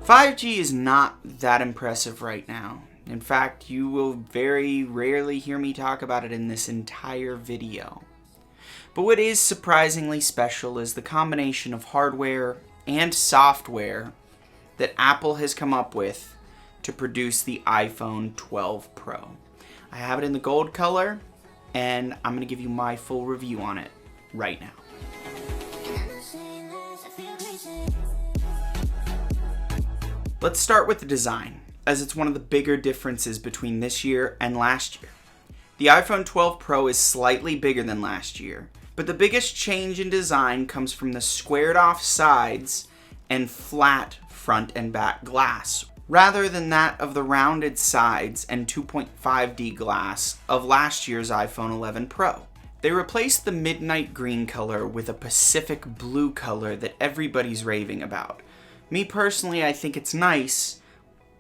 5G is not that impressive right now. In fact, you will very rarely hear me talk about it in this entire video. But what is surprisingly special is the combination of hardware and software that Apple has come up with to produce the iPhone 12 Pro. I have it in the gold color, and I'm going to give you my full review on it right now. Let's start with the design, as it's one of the bigger differences between this year and last year. The iPhone 12 Pro is slightly bigger than last year, but the biggest change in design comes from the squared off sides and flat front and back glass, rather than that of the rounded sides and 2.5D glass of last year's iPhone 11 Pro. They replaced the midnight green color with a Pacific blue color that everybody's raving about. Me personally, I think it's nice,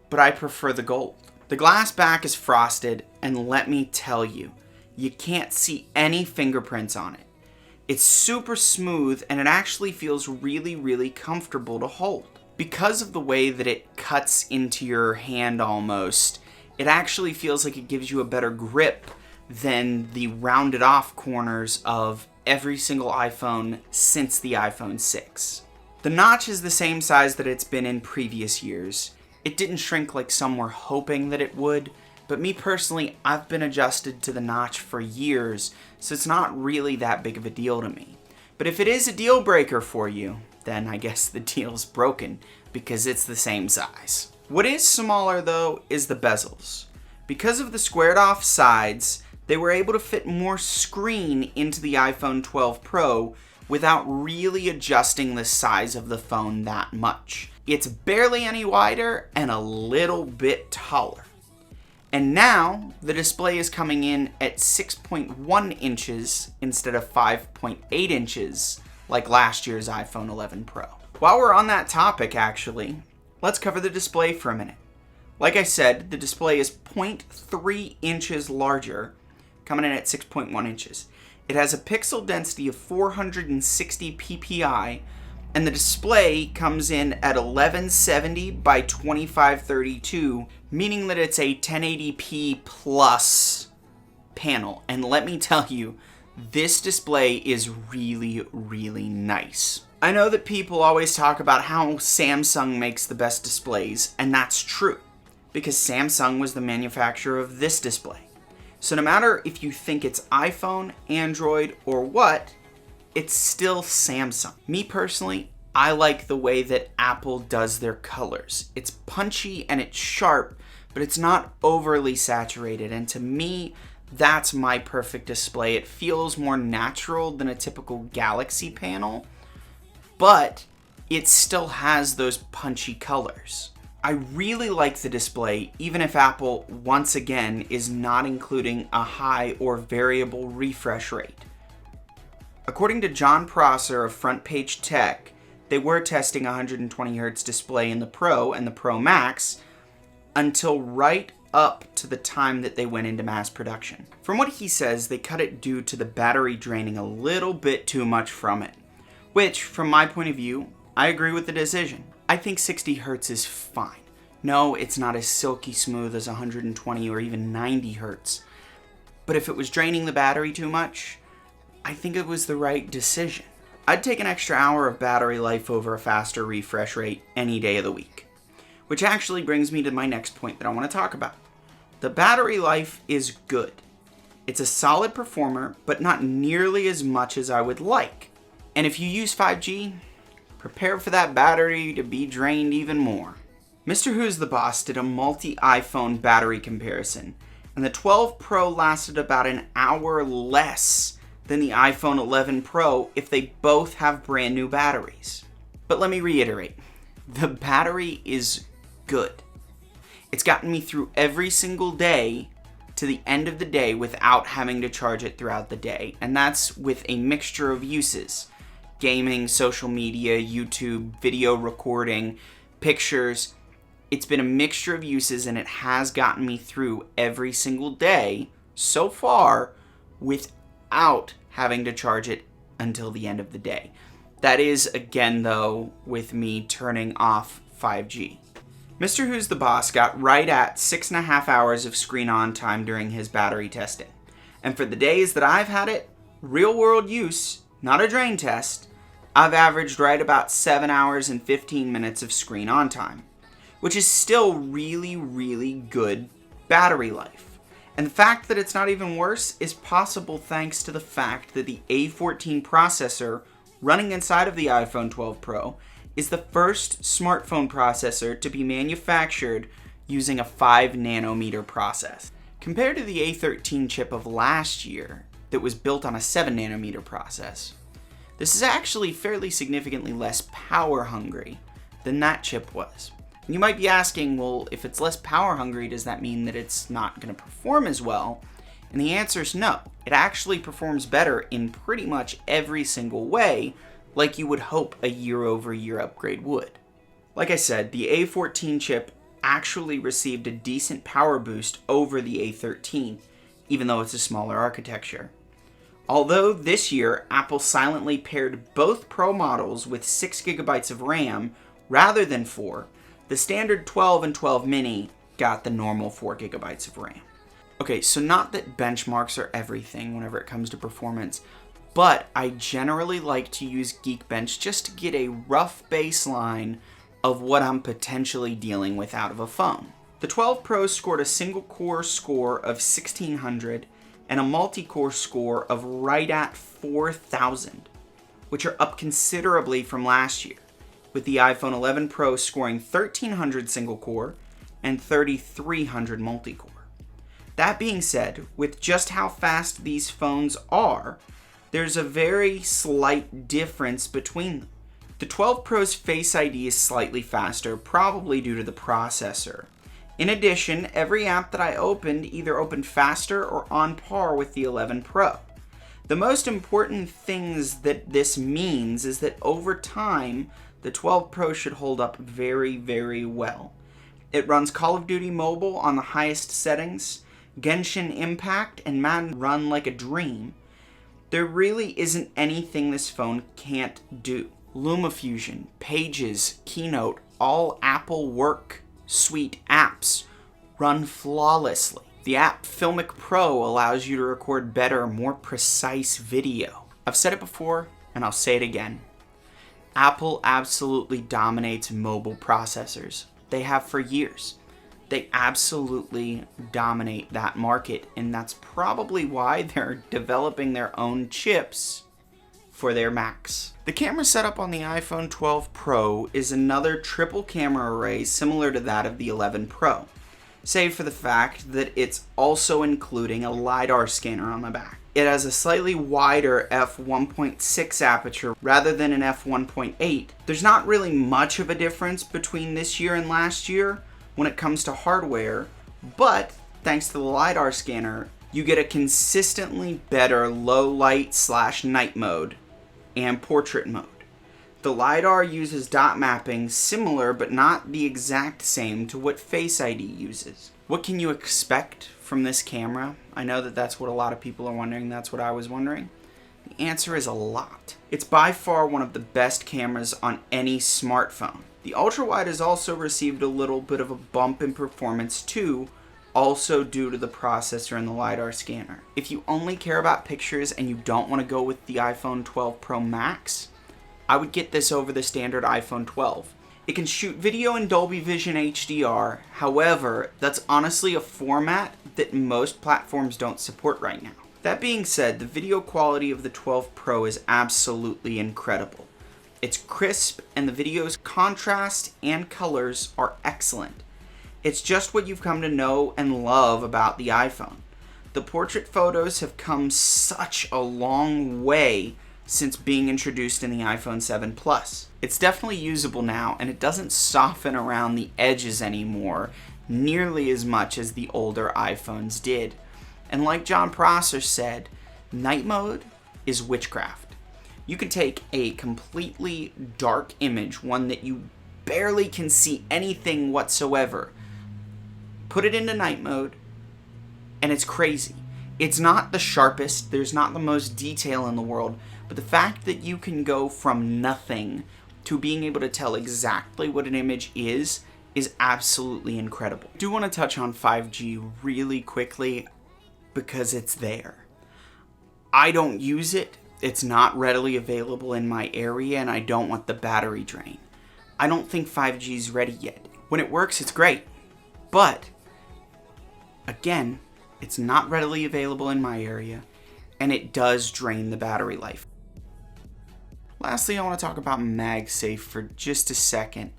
but I prefer the gold. The glass back is frosted, and let me tell you, you can't see any fingerprints on it. It's super smooth, and it actually feels really, really comfortable to hold. Because of the way that it cuts into your hand almost, it actually feels like it gives you a better grip than the rounded off corners of every single iPhone since the iPhone 6. The notch is the same size that it's been in previous years. It didn't shrink like some were hoping that it would, but me personally, I've been adjusted to the notch for years, so it's not really that big of a deal to me. But if it is a deal breaker for you, then I guess the deal's broken, because it's the same size. What is smaller though is the bezels. Because of the squared off sides, they were able to fit more screen into the iPhone 12 Pro without really adjusting the size of the phone that much. It's barely any wider and a little bit taller. And now, the display is coming in at 6.1 inches instead of 5.8 inches like last year's iPhone 11 Pro. While we're on that topic actually, let's cover the display for a minute. Like I said, the display is 0.3 inches larger, coming in at 6.1 inches. It has a pixel density of 460 ppi, and the display comes in at 1170 by 2532, meaning that it's a 1080p plus panel. And let me tell you, this display is really, really nice. I know that people always talk about how Samsung makes the best displays, and that's true, because Samsung was the manufacturer of this display. So no matter if you think it's iPhone, Android, or what, it's still Samsung. Me personally, I like the way that Apple does their colors. It's punchy and it's sharp, but it's not overly saturated, and to me, that's my perfect display. It feels more natural than a typical Galaxy panel, but it still has those punchy colors. I really like the display, even if Apple, once again, is not including a high or variable refresh rate. According to John Prosser of Front Page Tech, they were testing 120Hz display in the Pro and the Pro Max until right up to the time that they went into mass production. From what he says, they cut it due to the battery draining a little bit too much from it, which, from my point of view, I agree with the decision. I think 60 Hz is fine. No, it's not as silky smooth as 120 or even 90 Hz. But if it was draining the battery too much, I think it was the right decision. I'd take an extra hour of battery life over a faster refresh rate any day of the week. Which actually brings me to my next point that I want to talk about. The battery life is good. It's a solid performer, but not nearly as much as I would like. And if you use 5G, prepare for that battery to be drained even more. Mr. Who's the Boss did a multi-iPhone battery comparison, and the 12 Pro lasted about an hour less than the iPhone 11 Pro if they both have brand new batteries. But let me reiterate, the battery is good. It's gotten me through every single day to the end of the day without having to charge it throughout the day, and that's with a mixture of uses. Gaming, social media, YouTube, video recording, pictures. It's been a mixture of uses, and it has gotten me through every single day so far without having to charge it until the end of the day. That is, again though, with me turning off 5G. Mr. Who's the Boss got right at 6.5 hours of screen on time during his battery testing. And for the days that I've had it, real world use, not a drain test, I've averaged right about 7 hours and 15 minutes of screen on time, which is still really, really good battery life. And the fact that it's not even worse is possible thanks to the fact that the A14 processor running inside of the iPhone 12 Pro is the first smartphone processor to be manufactured using a 5 nanometer process. Compared to the A13 chip of last year that was built on a 7 nanometer process, this is actually fairly significantly less power hungry than that chip was. And you might be asking, well, if it's less power hungry, does that mean that it's not going to perform as well? And the answer is no. It actually performs better in pretty much every single way, like you would hope a year-over-year upgrade would. Like I said, the A14 chip actually received a decent power boost over the A13, even though it's a smaller architecture. Although this year, Apple silently paired both Pro models with 6 GB of RAM rather than 4, the standard 12 and 12 mini got the normal 4 GB of RAM. Okay, so not that benchmarks are everything whenever it comes to performance, but I generally like to use Geekbench just to get a rough baseline of what I'm potentially dealing with out of a phone. The 12 Pro scored a single core score of 1600 and a multi-core score of right at 4000, which are up considerably from last year, with the iPhone 11 Pro scoring 1300 single core and 3300 multi-core. That being said, with just how fast these phones are, there's a very slight difference between them. The 12 Pro's Face ID is slightly faster, probably due to the processor. In addition, every app that I opened either opened faster or on par with the 11 Pro. The most important things that this means is that over time, the 12 Pro should hold up very, very well. It runs Call of Duty Mobile on the highest settings, Genshin Impact and Madden run like a dream. There really isn't anything this phone can't do. LumaFusion, Pages, Keynote, all Apple Work Suite apps run flawlessly. The app Filmic Pro allows you to record better, more precise video. I've said it before, and I'll say it again. Apple absolutely dominates mobile processors. They have for years. They absolutely dominate that market, and that's probably why they're developing their own chips for their Macs. The camera setup on the iPhone 12 Pro is another triple camera array similar to that of the 11 Pro, save for the fact that it's also including a LiDAR scanner on the back. It has a slightly wider f1.6 aperture rather than an f1.8. There's not really much of a difference between this year and last year when it comes to hardware, but thanks to the LiDAR scanner, you get a consistently better low light / night mode and portrait mode. The LiDAR uses dot mapping similar but not the exact same to what Face ID uses. What can you expect from this camera? I know that that's what a lot of people are wondering. That's what I was wondering. The answer is a lot. It's by far one of the best cameras on any smartphone. The ultra-wide has also received a little bit of a bump in performance too, also due to the processor and the LiDAR scanner. If you only care about pictures and you don't want to go with the iPhone 12 Pro Max, I would get this over the standard iPhone 12. It can shoot video in Dolby Vision HDR, however, that's honestly a format that most platforms don't support right now. That being said, the video quality of the 12 Pro is absolutely incredible. It's crisp, and the video's contrast and colors are excellent. It's just what you've come to know and love about the iPhone. The portrait photos have come such a long way since being introduced in the iPhone 7 Plus. It's definitely usable now, and it doesn't soften around the edges anymore nearly as much as the older iPhones did. And like John Prosser said, night mode is witchcraft. You can take a completely dark image, one that you barely can see anything whatsoever, put it into night mode, and it's crazy. It's not the sharpest, there's not the most detail in the world, but the fact that you can go from nothing to being able to tell exactly what an image is is absolutely incredible. I do want to touch on 5G really quickly because it's there. I don't use it. It's not readily available in my area, and I don't want the battery drain. I don't think 5G is ready yet. When it works, it's great. But, again, it's not readily available in my area, and it does drain the battery life. Lastly, I want to talk about Magsafe for just a second.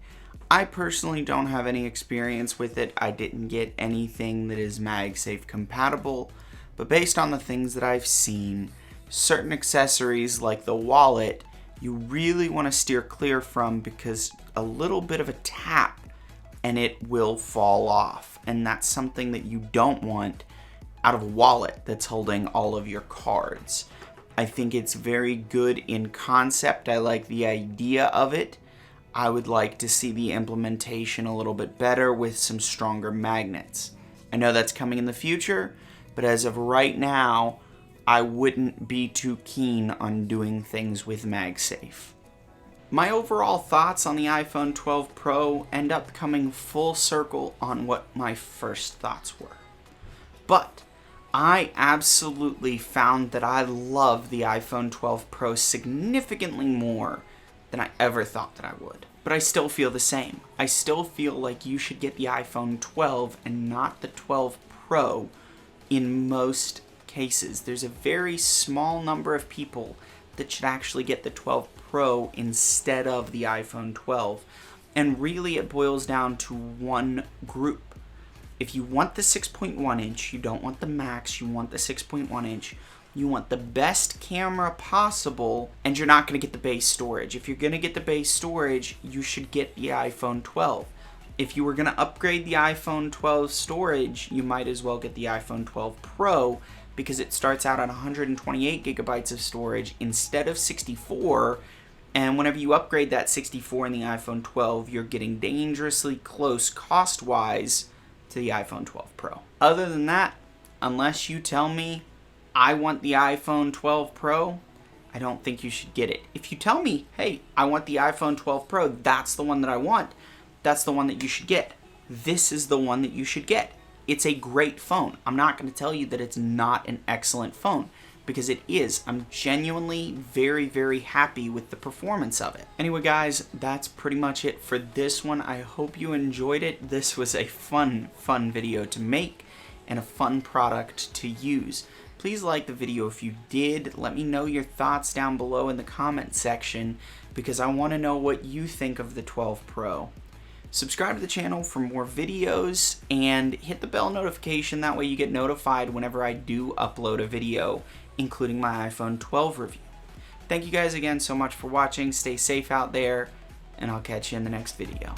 I personally don't have any experience with it. I didn't get anything that is Magsafe compatible, but based on the things that I've seen, certain accessories like the wallet, you really want to steer clear from, because a little bit of a tap and it will fall off. And that's something that you don't want out of a wallet that's holding all of your cards. I think it's very good in concept. I like the idea of it. I would like to see the implementation a little bit better with some stronger magnets. I know that's coming in the future, but as of right now, I wouldn't be too keen on doing things with Magsafe. My overall thoughts on the iPhone 12 Pro end up coming full circle on what my first thoughts were. But I absolutely found that I love the iPhone 12 Pro significantly more than I ever thought that I would. But I still feel the same. I still feel like you should get the iPhone 12 and not the 12 Pro in most cases. There's a very small number of people that should actually get the 12 Pro instead of the iPhone 12. And really it boils down to one group. If you want the 6.1 inch, you don't want the Max, you want the 6.1 inch, you want the best camera possible, and you're not going to get the base storage. If you're going to get the base storage, you should get the iPhone 12. If you were going to upgrade the iPhone 12 storage, you might as well get the iPhone 12 Pro, because it starts out at 128 gigabytes of storage instead of 64, and whenever you upgrade that 64 in the iPhone 12, you're getting dangerously close cost-wise to the iPhone 12 Pro. Other than that, unless you tell me I want the iPhone 12 Pro, I don't think you should get it. If you tell me, hey, I want the iPhone 12 Pro, that's the one that I want, that's the one that you should get. This is the one that you should get. It's a great phone. I'm not going to tell you that it's not an excellent phone, because it is. I'm genuinely very, very happy with the performance of it. Anyway, guys, that's pretty much it for this one. I hope you enjoyed it. This was a fun video to make and a fun product to use. Please like the video if you did. Let me know your thoughts down below in the comment section, because I want to know what you think of the 12 Pro. Subscribe to the channel for more videos and hit the bell notification. That way you get notified whenever I do upload a video, including my iPhone 12 review. Thank you guys again so much for watching. Stay safe out there, and I'll catch you in the next video.